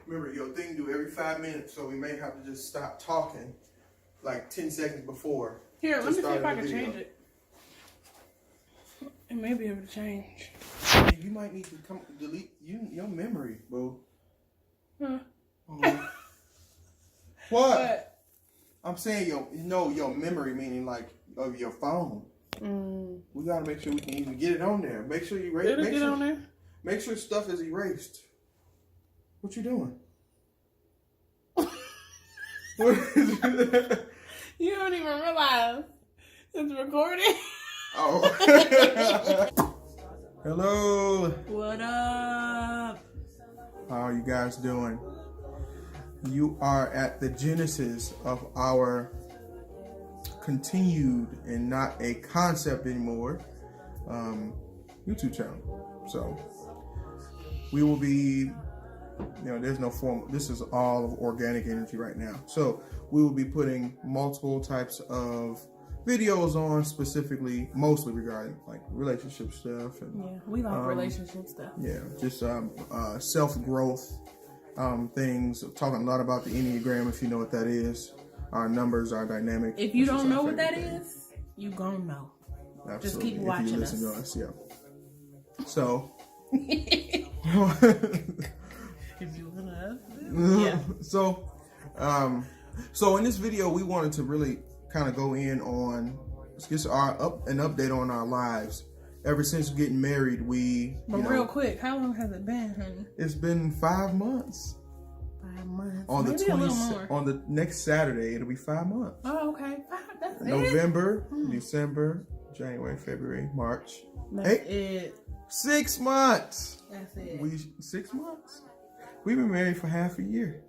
Remember, your thing do every 5 minutes, so we may have to just stop talking like 10 seconds before. Here, let me see if I can change it. It may be able to change. You might need to delete your memory, boo. Huh. What? I'm saying your memory, meaning like of your phone. We gotta make sure we can even get it on there. Make sure you erase. Did it get on there? Make sure stuff is erased. What you doing? You don't even realize it's recording. Oh. Hello. What up? How are you guys doing? You are at the genesis of our continued and not a concept anymore YouTube channel. So we will be, there's no form. This is all of organic energy right now. So we will be putting multiple types of videos on, specifically, mostly regarding like relationship stuff. And, yeah, we like relationship stuff. Yeah, just self-growth things. Talking a lot about the Enneagram, if you know what that is. Our numbers, our dynamic. If you don't know what that is, you gonna know. Absolutely. Just keep watching if you listen us. To us. Yeah. So. If you wanna. Yeah. So in this video, we wanted to really kind of go in on just an update on our lives. Ever since getting married, real quick, how long has it been, honey? It's been 5 months. 5 months. On maybe the a little more. On the next Saturday, it'll be 5 months. Oh, okay. That's November, December, January, February, March. That's it. 6 months. That's it. 6 months. We've been married for half a year.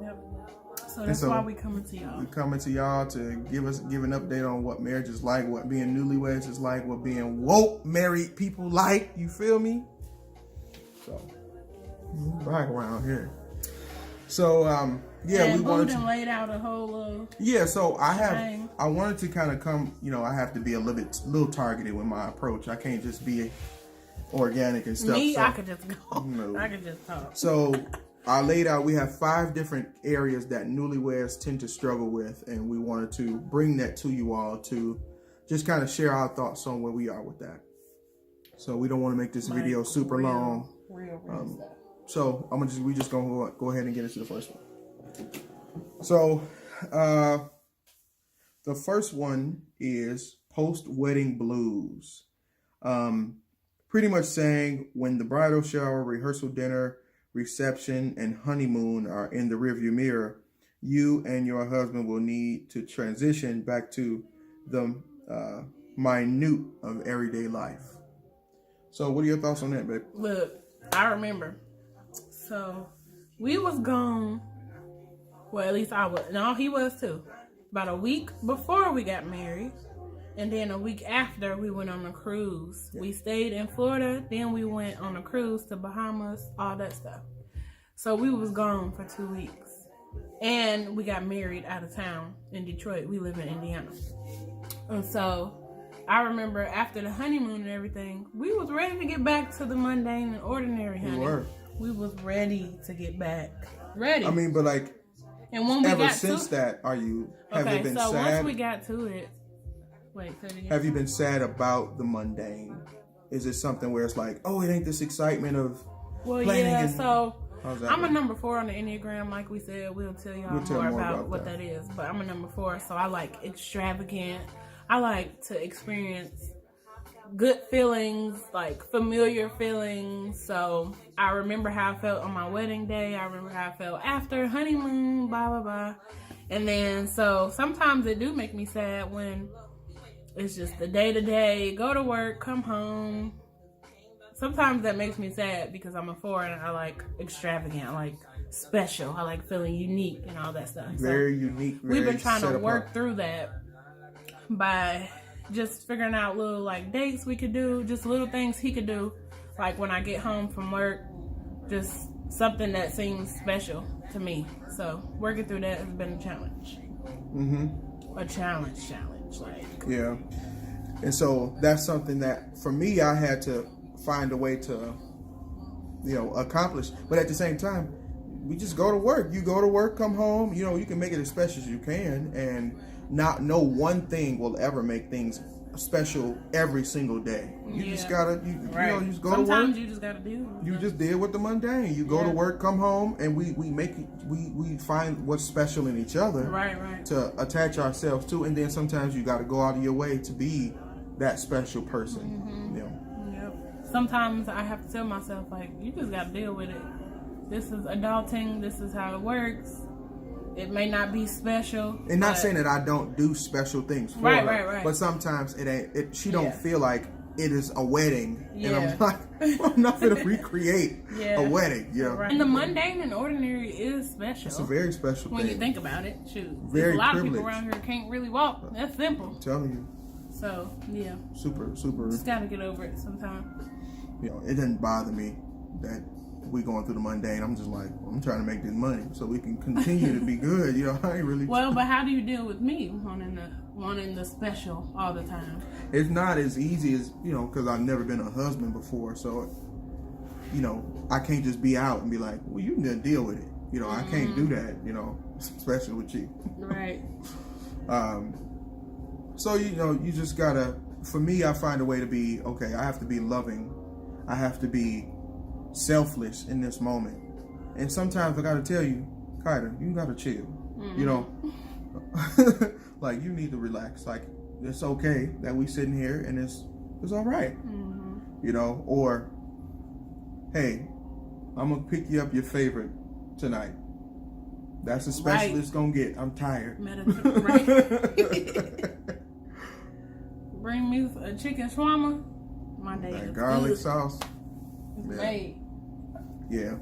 Yep. So that's why we coming to y'all. We coming to y'all to give an update on what marriage is like, what being newlyweds is like, what being woke married people like. You feel me? So back around here. So yeah, and we wanted to laid out a whole so I wanted to kind of come, I have to be a little targeted with my approach. I can't just be organic and stuff. I could just go. No. I could just talk. So I laid out, we have 5 different areas that newlyweds tend to struggle with, and we wanted to bring that to you all to just kind of share our thoughts on where we are with that. So we don't want to make this video super long. So we just gonna go ahead and get into the first one. So the first one is post-wedding blues. Pretty much saying when the bridal shower, rehearsal dinner, reception, and honeymoon are in the rearview mirror, you and your husband will need to transition back to the minute of everyday life. So what are your thoughts on that, babe? Look, I remember. So we was gone. Well, at least I was. No, he was too. About a week before we got married. And then a week after, we went on a cruise. Yeah. We stayed in Florida. Then we went on a cruise to Bahamas, all that stuff. So we was gone for 2 weeks. And we got married out of town in Detroit. We live in Indiana. And so I remember after the honeymoon and everything, we was ready to get back to the mundane and ordinary, honey. We was ready to get back. Ready. I mean, but like, and when we ever got since that, have you been sad? Once we got to it, have you been sad about the mundane? Is it something where it's like, oh, it ain't this excitement of planning? So I'm a number 4 on the Enneagram, like we said. We'll tell y'all more about what that is. But I'm a number 4, so I like extravagant. I like to experience good feelings, like familiar feelings. So I remember how I felt on my wedding day. I remember how I felt after honeymoon, blah, blah, blah. And then, so sometimes it do make me sad when it's just the day-to-day, go to work, come home. Sometimes that makes me sad because I'm a 4 and I like extravagant, I like special, I like feeling unique and all that stuff. Very unique. We've been trying to work through that by just figuring out little like dates we could do, just little things he could do. Like when I get home from work, just something that seems special to me. So working through that has been a challenge. A challenge. Like, yeah. And so that's something that for me, I had to find a way to, accomplish. But at the same time, we just go to work. You go to work, come home. You know, you can make it as special as you can, and no one thing will ever make things special every single day. You just gotta, you know, you just go to work. Sometimes you just gotta deal. You just deal with the mundane. You go to work, come home, and we find what's special in each other. Right. To attach ourselves to, and then sometimes you got to go out of your way to be that special person. You know. Yep. Sometimes I have to tell myself, like, you just gotta deal with it. This is adulting. This is how it works. It may not be special. And not saying that I don't do special things for her. Right. But sometimes it ain't. She don't feel like it is a wedding, and I'm like, I'm not gonna recreate a wedding. You know. Right. And the mundane and ordinary is special. It's a very special when thing. you think about it. Shoot, very a lot privileged. of people around here can't really walk. That's simple. I'm telling you. So yeah. Super. Just gotta get over it sometimes. You know, it doesn't bother me that we going through the mundane. I'm just like, I'm trying to make this money so we can continue to be good. You know, I ain't really. Well, but how do you deal with me wanting the special all the time? It's not as easy as, you know, because I've never been a husband before, so, you know, I can't just be out and be like, well, you need to deal with it. You know, I can't do that. You know, especially with you. Right. So, you know, you just gotta. For me, I find a way to be okay. I have to be loving. I have to be selfless in this moment, and sometimes I gotta tell you, Kyder, you gotta chill. You know, like you need to relax. Like it's okay that we sitting here and it's all right. You know, or hey, I'm gonna pick you up your favorite tonight. That's as special as it's gonna get. I'm tired. Bring me a chicken shawarma. My day is garlic good. sauce. Made. Yeah.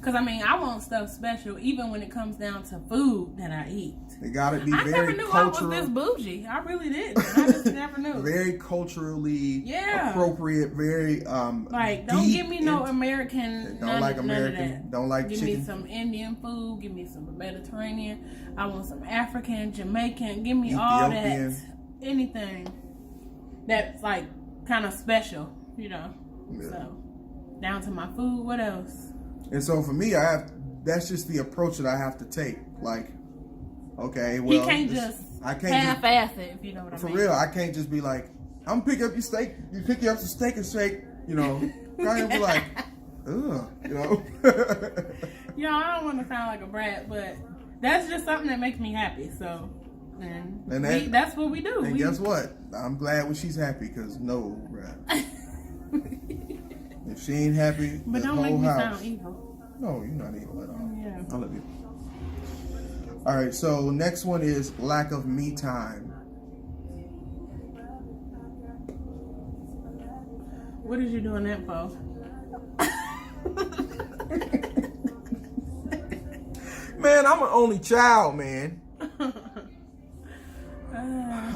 Because, I mean, I want stuff special even when it comes down to food that I eat. It gotta be I very never knew cultural. I was this bougie. I really didn't. I just never knew. Very culturally appropriate, very like, don't give me no American. Don't like American. Don't like give chicken. Give me some Indian food. Give me some Mediterranean. I want some African, Jamaican. Give me all that. Anything that's like kind of special, you know. Yeah. So down to my food. What else? And so for me, that's just the approach that I have to take. Like, okay, well, he can't just half-ass it, if you know what I mean. For real, I can't just be like, I'm pick up your steak. You pick you up some steak and shake, you know. Kind of be like, ugh, you know. You know, I don't want to sound like a brat, but that's just something that makes me happy. So, that's what we do. And guess what? I'm glad when she's happy, because no, bruh. If she ain't happy, but the don't whole make me house. sound evil. No, you're not evil at all. Yeah. I love you. All right, so next one is lack of me time. What is you doing that for? Man, I'm an only child, man.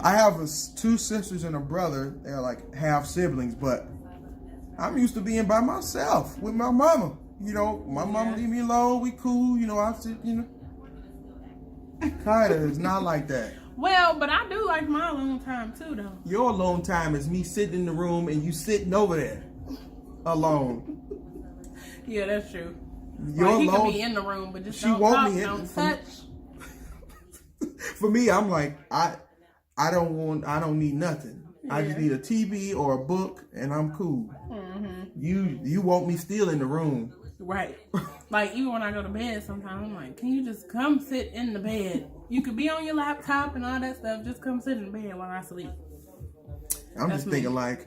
I have two sisters and a brother. They're like half siblings, but I'm used to being by myself with my mama. You know, my mama leave me alone. We cool. You know, I sit, you know. Kyder is not like that. Well, but I do like my alone time too, though. Your alone time is me sitting in the room and you sitting over there alone. Yeah, that's true. Your he alone, could be in the room, but just she don't won't talk, be don't touch. For me, I'm like, I don't need nothing. Yeah. I just need a TV or a book, and I'm cool. You want me still in the room. Right. Like, even when I go to bed sometimes, I'm like, can you just come sit in the bed? You could be on your laptop and all that stuff. Just come sit in the bed while I sleep. I'm just thinking like,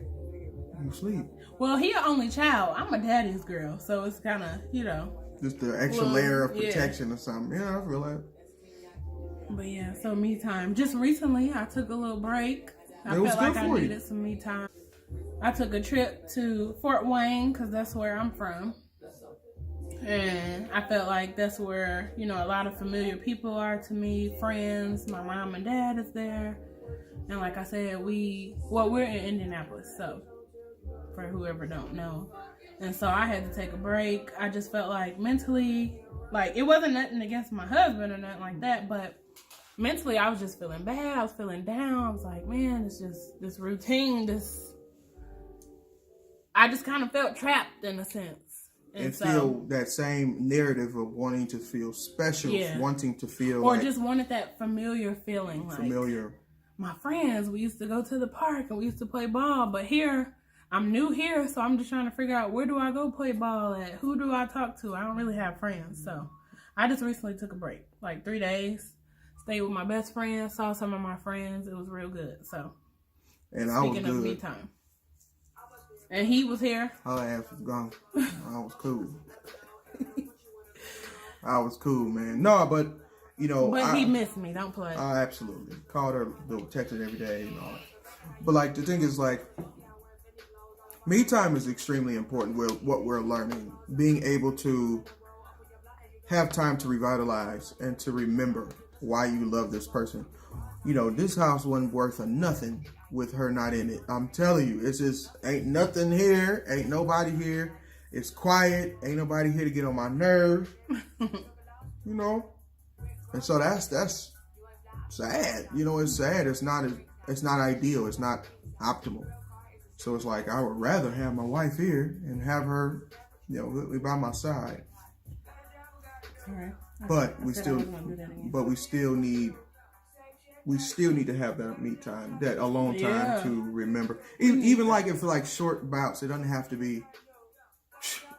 you sleep. Well, he an only child. I'm a daddy's girl. So it's kind of, you know. Just the extra layer of protection or something. Yeah, I feel that. But yeah, so me time. Just recently, I took a little break. I felt like I needed some me time. I took a trip to Fort Wayne because that's where I'm from. And I felt like that's where, you know, a lot of familiar people are to me, friends. My mom and dad is there. And like I said, we're in Indianapolis, so for whoever don't know. And so I had to take a break. I just felt like mentally, like it wasn't nothing against my husband or nothing like that, but mentally I was just feeling bad. I was feeling down. I was like, man, it's just this routine, I just kind of felt trapped in a sense. And feel that same narrative of wanting to feel special, wanting to feel or just wanted that familiar feeling. Familiar. Like, my friends, we used to go to the park and we used to play ball, but here, I'm new here, so I'm just trying to figure out where do I go play ball at? Who do I talk to? I don't really have friends, so I just recently took a break, like 3 days, stayed with my best friend, saw some of my friends. It was real good, so. And I was good. Speaking of me time. And he was here. Her ass was gone. I was cool. I was cool, man. No, but, you know. But he missed me. Don't play. I absolutely. Called her, texted every day and all that. But, like, the thing is, like, me time is extremely important. What we're learning. Being able to have time to revitalize and to remember why you love this person. You know, this house wasn't worth a nothing with her not in it. I'm telling you, it's just ain't nothing here. Ain't nobody here. It's quiet. Ain't nobody here to get on my nerve. You know? And so that's sad. You know, it's sad. It's not ideal. It's not optimal. So it's like I would rather have my wife here and have her, you know, by my side. All right. But we still need to have that me time, that alone time to remember. Even like if like short bouts, it doesn't have to be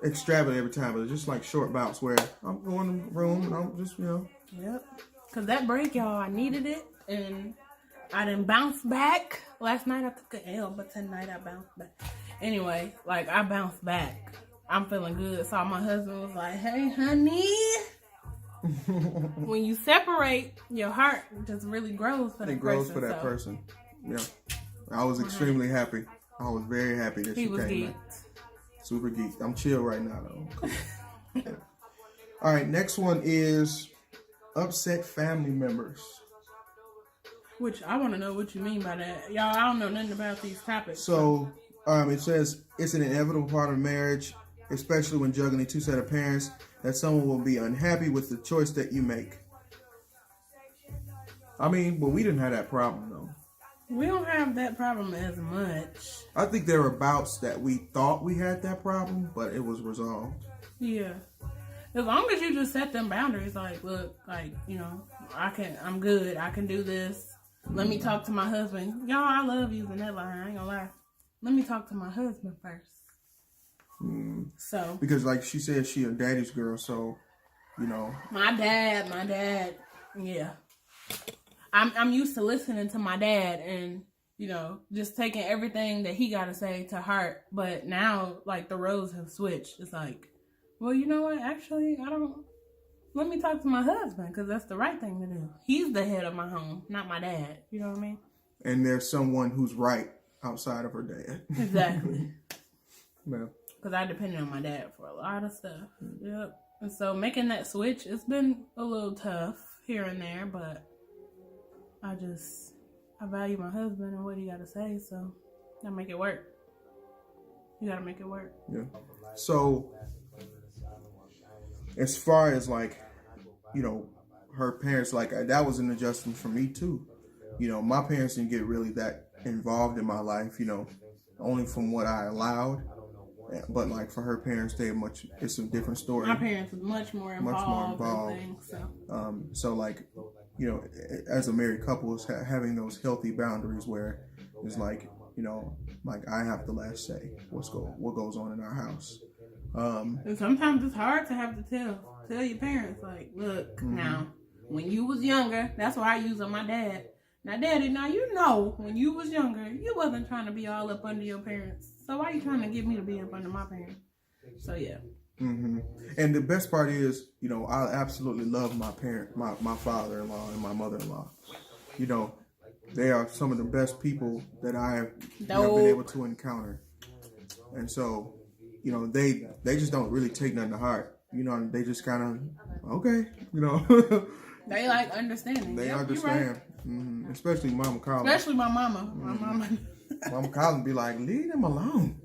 extravagant every time, but it's just like short bouts where I'm going in the room and I'm just, you know. Yep. Because that break, y'all, I needed it and I didn't bounce back. Last night I took an L, but tonight I bounced back. Anyway, like I bounced back. I'm feeling good. So my husband was like, hey, honey. When you separate, your heart just really grows for that person. It grows for that person. Yeah. I was extremely happy. I was very happy that she came back. Super geeked. I'm chill right now, though. Yeah. All right, next one is upset family members. Which I want to know what you mean by that. Y'all, I don't know nothing about these topics. So, it says it's an inevitable part of marriage, especially when juggling two sets of parents, that someone will be unhappy with the choice that you make. I mean, but we didn't have that problem, though. We don't have that problem as much. I think there were bouts that we thought we had that problem, but it was resolved. Yeah. As long as you just set them boundaries, like, look, like, you know, I'm good. I can do this. Let me talk to my husband. Y'all, I love using that line. I ain't gonna lie. Let me talk to my husband first. So because like she said, she a daddy's girl, so you know. My dad, yeah. I'm used to listening to my dad and, you know, just taking everything that he gotta say to heart. But now, like, the roles have switched. It's like, well, you know what? Actually, let me talk to my husband because that's the right thing to do. He's the head of my home, not my dad. You know what I mean? And there's someone who's right outside of her dad. Exactly. Yeah. Because I depended on my dad for a lot of stuff. Yep. And so making that switch, it's been a little tough here and there, but I value my husband and what he got to say, so I make it work. You got to make it work. Yeah. So as far as like, you know, her parents, like that was an adjustment for me too. You know, my parents didn't get really that involved in my life, you know, only from what I allowed. But like for her parents, it's a different story. My parents were much more involved. Things, so. So like, you know, as a married couple, is having those healthy boundaries where it's like, you know, like I have the last say what goes on in our house. And sometimes it's hard to have to tell your parents, like, look, now when you was younger, that's why I use on my dad. Now, Daddy, you know, when you was younger, you wasn't trying to be all up under your parents. So why are you trying to get me to be up under my parents? So, yeah. Mm-hmm. And the best part is, you know, I absolutely love my my father-in-law and my mother-in-law. You know, they are some of the best people that I have been able to encounter. And so, you know, they just don't really take nothing to heart. You know, they just kind of, okay, you know. They like understanding. They understand. Right. Mm-hmm. Especially Mama Collins. Especially my mama. My mama. Mama Collins be like, leave them alone.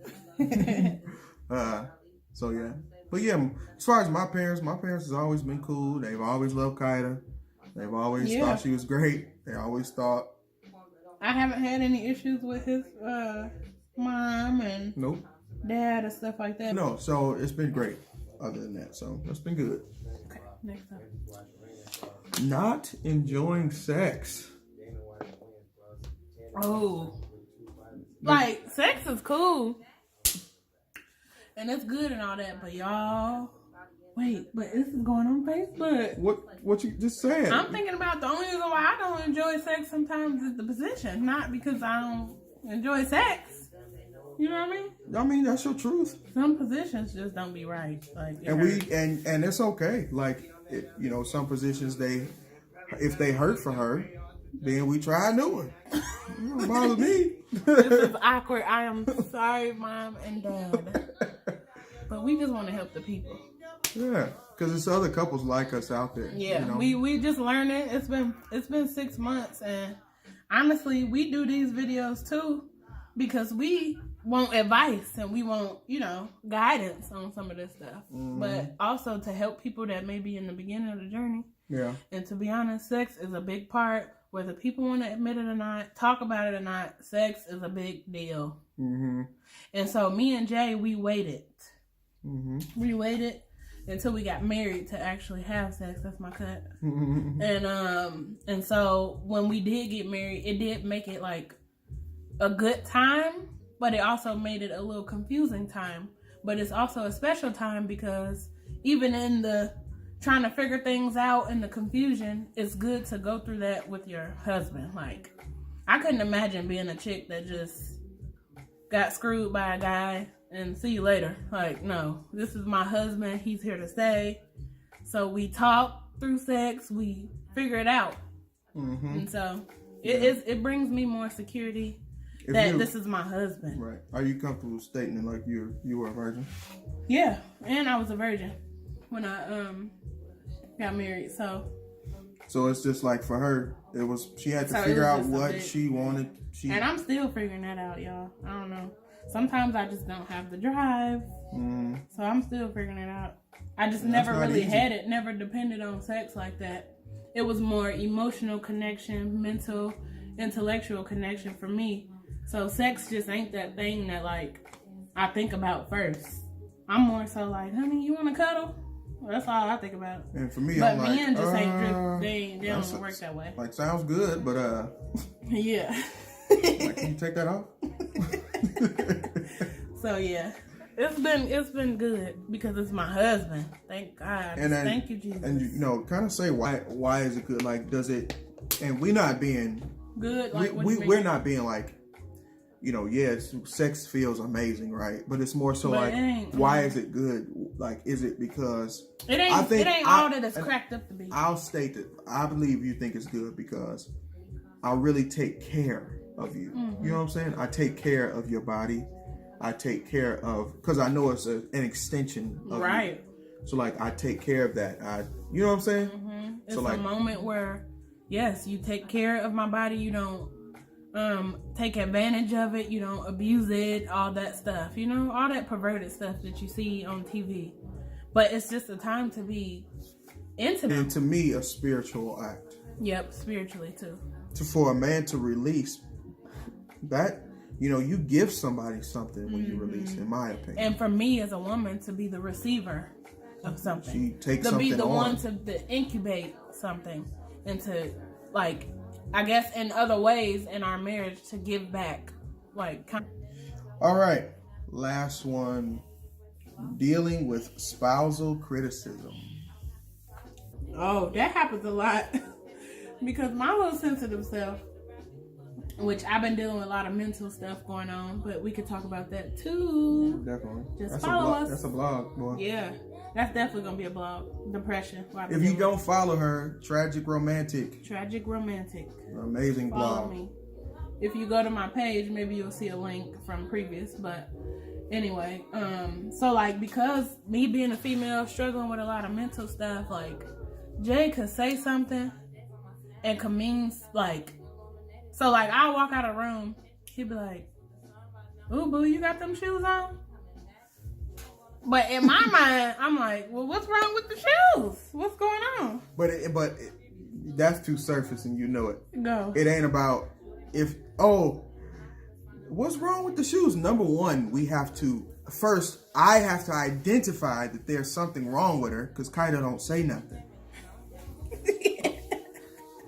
So yeah. But yeah, as far as my parents has always been cool. They've always loved Kaida. They've always thought she was great. They always thought. I haven't had any issues with his mom and nope. dad and stuff like that. No, so it's been great. other than that. So that's been good. Okay, next up. Not enjoying sex. Oh. Like, sex is cool. And it's good and all that, but y'all... Wait, but this is going on Facebook. What you just said? I'm thinking about the only reason why I don't enjoy sex sometimes is the position. Not because I don't enjoy sex. You know what I mean? I mean, that's your truth. Some positions just don't be right. Like, and it's okay. Like, some positions if they hurt for her, then we try a new one. It don't bother me. This is awkward. I am sorry, Mom and Dad. But we just want to help the people. Yeah, because there's other couples like us out there. Yeah, we just learning. It's been 6 months, and honestly, we do these videos too because we want advice and we want guidance on some of this stuff, but also to help people that may be in the beginning of the journey. Yeah. And to be honest, sex is a big part. Whether people want to admit it or not, talk about it or not, sex is a big deal. Mm-hmm. And so me and Jay, we waited. Mm-hmm. We waited until we got married to actually have sex. That's my cut. Mm-hmm. And so when we did get married, it did make it like a good time, but it also made it a little confusing time. But it's also a special time because even in the trying to figure things out and the confusion, it's good to go through that with your husband. Like, I couldn't imagine being a chick that just got screwed by a guy and see you later. Like, no, this is my husband. He's here to stay. So we talk through sex. We figure it out. Mm-hmm. And so it brings me more security that this is my husband. Right. Are you comfortable stating like you were a virgin? Yeah. And I was a virgin when I got married. So it's just like for her, she had to figure out what she wanted. And I'm still figuring that out, y'all. I don't know. Sometimes I just don't have the drive. So I'm still figuring it out. I just never really had it, never depended on sex like that. It was more emotional connection, mental, intellectual connection for me. So sex just ain't that thing that like I think about first. I'm more so like, honey, you want to cuddle? Well, that's all I think about. And for me, but I'm men like, just ain't they don't work that way. Like, sounds good, but yeah. Like, can you take that off? So yeah, it's been good because it's my husband. Thank God. And thank you, Jesus. And kind of say why is it good? Like, does it? And we're not being good. Like we're not being like, yes, sex feels amazing, right? But it's more so like, why is it good? Like, is it because it ain't all that it's cracked up to be? I'll state that I believe you think it's good because I really take care of you. Mm-hmm. You know what I'm saying? I take care of your body. I take care of, because I know it's an extension of right. You. So like, I take care of that. You know what I'm saying? Mm-hmm. It's so like a moment where, yes, you take care of my body. You don't take advantage of it. You don't abuse it. All that stuff. All that perverted stuff that you see on TV. But it's just a time to be intimate. And to me, a spiritual act. Yep, spiritually too. For a man to release that, you give somebody something when you release, in my opinion. And for me as a woman to be the receiver of something. She takes something on. To be the one to incubate something and to, like, I guess in other ways in our marriage to give back. All right. Last one. Dealing with spousal criticism. Oh, that happens a lot. Because my little sensitive self, which I've been dealing with a lot of mental stuff going on, but we could talk about that too. Definitely. Just follow us. That's a blog, boy. Yeah, that's definitely going to be a blog. Depression. If you don't follow her, Tragic Romantic. Amazing blog. Follow me. If you go to my page, maybe you'll see a link from previous, but anyway, so like, because me being a female struggling with a lot of mental stuff, like, Jay could say something and could mean, like, so like, I'll walk out of the room, he'd be like, ooh, boo, you got them shoes on? But in my mind, I'm like, well, what's wrong with the shoes? What's going on? But that's too surface, and you know it. Go. It ain't about what's wrong with the shoes? Number one, we have to first I have to identify that there's something wrong with her because Kaida don't say nothing.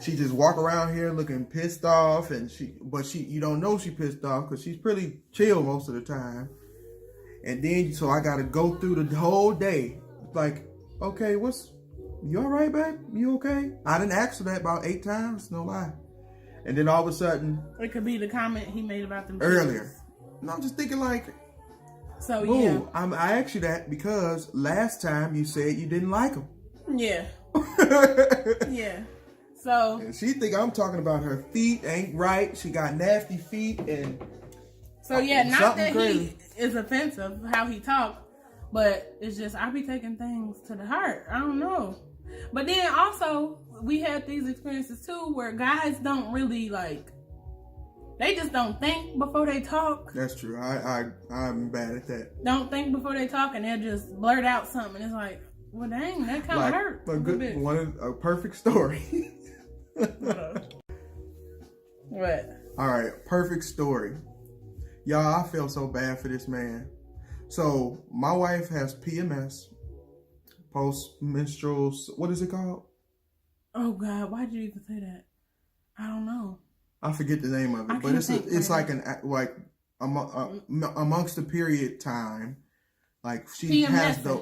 She just walk around here looking pissed off, and you don't know she pissed off because she's pretty chill most of the time. And then so I gotta go through the whole day like, okay, you all right, babe? You okay? I didn't ask her that about 8 times, no lie. And then all of a sudden, it could be the comment he made about them earlier. kids. No, I'm just thinking like, so boo, yeah, I asked you that because last time you said you didn't like him. Yeah. Yeah. So. And she think I'm talking about her feet ain't right. She got nasty feet and. So yeah, not that crazy. he is offensive how he talked, but it's just I be taking things to the heart. I don't know. But then also we had these experiences too where guys don't really like. They just don't think before they talk. That's true. I'm bad at that. Don't think before they talk, and they'll just blurt out something. It's like, well, dang, that kind of hurt. A perfect story. What? All right, perfect story. Y'all, I feel so bad for this man. So my wife has PMS, post-menstrual. What is it called? Oh God, why'd you even say that? I don't know. I forget the name of it, but it's like amongst the period time, like she has the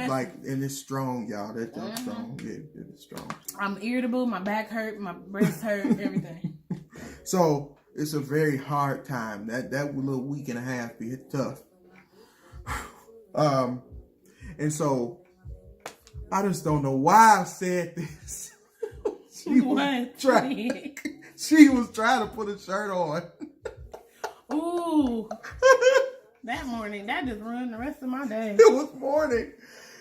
like, and it's strong, y'all. That's strong. Yeah, it's strong. I'm irritable. My back hurt. My breast hurt. Everything. So it's a very hard time. That little week and a half be tough. And so I just don't know why I said this. She was trying to put a shirt on. Ooh. That morning, that just ruined the rest of my day. It was morning.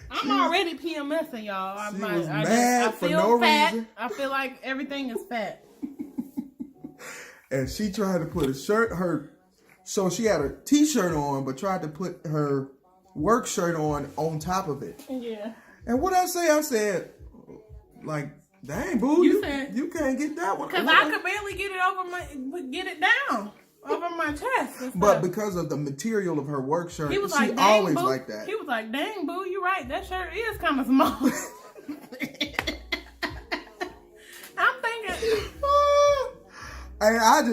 I'm already PMSing, y'all. She was mad for no reason. I feel like everything is fat. And she tried to put a shirt, so she had a t-shirt on, but tried to put her work shirt on top of it. Yeah. And what I said, like, dang, boo, you can't get that one. Because I could barely get it down over my chest. But because of the material of her work shirt, he was she like, always boo. like that. He was like, dang, boo, you're right. That shirt is kind of small. I'm thinking. And I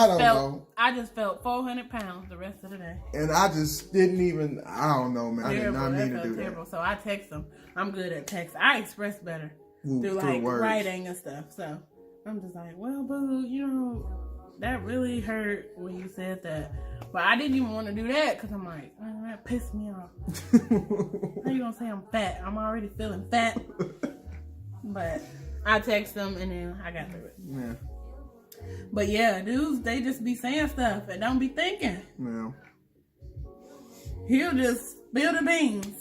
don't know. I just felt 400 pounds the rest of the day. And I just didn't even, I don't know, man. Terrible. I did not mean to do terrible. that. So I text him. I'm good at text. I express better through like words. writing and stuff. So I'm just like, well, boo, that really hurt when you said that. But I didn't even want to do that because I'm like, oh, that pissed me off. How you gonna say I'm fat? I'm already feeling fat. But I text them and then I got through it. Yeah. But yeah, dudes, they just be saying stuff and don't be thinking. Yeah. He'll just spill the beans.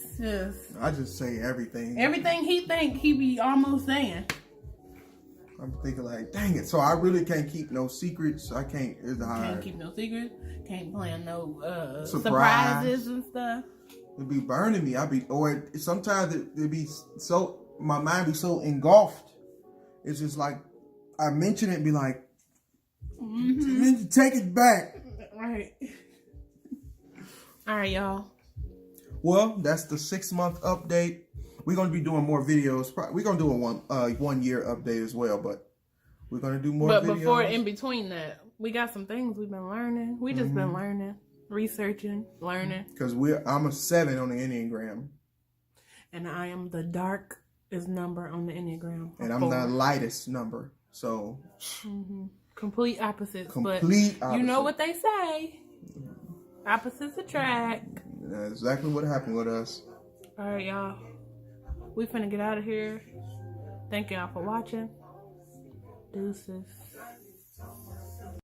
I just say everything. Everything he think, he be almost saying. I'm thinking like, dang it. So I really can't keep no secrets. I can't. It's hard. Can't keep no secrets. Can't plan no surprises and stuff. It be burning me. Sometimes it be so, my mind be so engulfed. It's just like, I mention it and be like, take it back. Right. All right, y'all. Well, that's the 6-month update. We're going to be doing more videos. We're going to do a 1 year update as well, but we're going to do more videos. But before, in between that, we got some things we've been learning. We just been learning, researching, learning. Because I'm a 7 on the Enneagram. And I am the darkest number on the Enneagram. And I'm the lightest number. So. Complete opposites. Opposite. You know what they say. Opposites attract. That's exactly what happened with us. All right, y'all. We finna get out of here. Thank y'all for watching. Deuces.